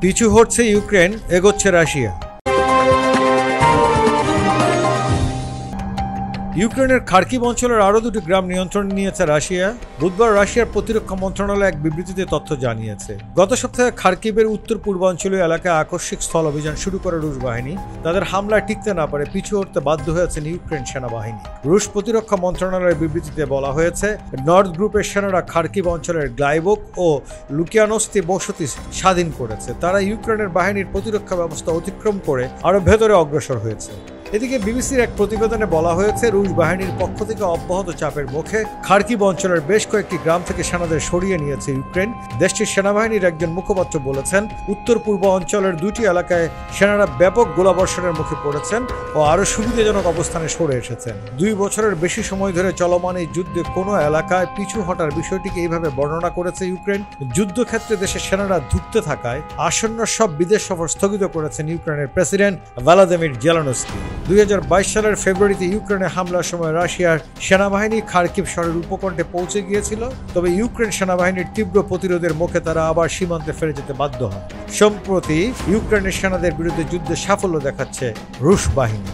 পিছু হটছে ইউক্রেন, এগোচ্ছে রাশিয়া। ইউক্রেনের খার্কিভ অঞ্চলের আরও দুটি গ্রাম নিয়ন্ত্রণে নিয়েছে রাশিয়া। বুধবার রাশিয়ার প্রতিরক্ষা মন্ত্রণালয় এক বিবৃতিতে তথ্য জানিয়েছে, গত সপ্তাহে খার্কিভের উত্তর পূর্বাঞ্চলীয় এলাকায় আকস্মিক স্থল অভিযান শুরু করে রুশ বাহিনী। তাদের হামলায় টিকতে না পারে পিছু হটতে বাধ্য হয়েছেন ইউক্রেন সেনাবাহিনী। রুশ প্রতিরক্ষা মন্ত্রণালয়ের বিবৃতিতে বলা হয়েছে, নর্থ গ্রুপের সেনারা খার্কিভ অঞ্চলের গ্লাইবোক ও লুকিয়ানস্তি বসতি স্বাধীন করেছে। তারা ইউক্রেনের বাহিনীর প্রতিরক্ষা ব্যবস্থা অতিক্রম করে আরও ভেতরে অগ্রসর হয়েছে। এদিকে বিবিসির এক প্রতিবেদনে বলা হয়েছে, রুশ বাহিনীর পক্ষ থেকে অব্যাহত চাপের মুখে খার্কিভ অঞ্চলের বেশ কয়েকটি গ্রাম থেকে সেনাদের সরিয়ে নিয়েছে ইউক্রেন। দেশটির সেনাবাহিনীর একজন মুখপাত্র বলেছেন, উত্তর পূর্ব অঞ্চলের দুটি এলাকায় সেনারা ব্যাপক গোলাবর্ষণের মুখে পড়েছেন ও আরও সুবিধাজনক অবস্থানে সরে এসেছেন। 2 বছরের বেশি সময় ধরে চলমান এই যুদ্ধে কোনো এলাকায় পিছু হটার বিষয়টিকে এইভাবে বর্ণনা করেছে ইউক্রেন। যুদ্ধক্ষেত্রে দেশের সেনারা ধুঁকতে থাকায় আসন্ন সব বিদেশ সফর স্থগিত করেছেন ইউক্রেনের প্রেসিডেন্ট ভ্লাদিমির জেলেনস্কি। 2022 সালের ফেব্রুয়ারিতে ইউক্রেনে হামলার সময় রাশিয়ার সেনাবাহিনী খার্কিভ শহরের উপকণ্ঠে পৌঁছে গিয়েছিল, তবে ইউক্রেন সেনাবাহিনীর তীব্র প্রতিরোধের মুখে তারা আবার সীমান্তে ফিরে যেতে বাধ্য হয়। সম্প্রতি ইউক্রেনের সেনাদের বিরুদ্ধে যুদ্ধে সাফল্য দেখাচ্ছে রুশ বাহিনী।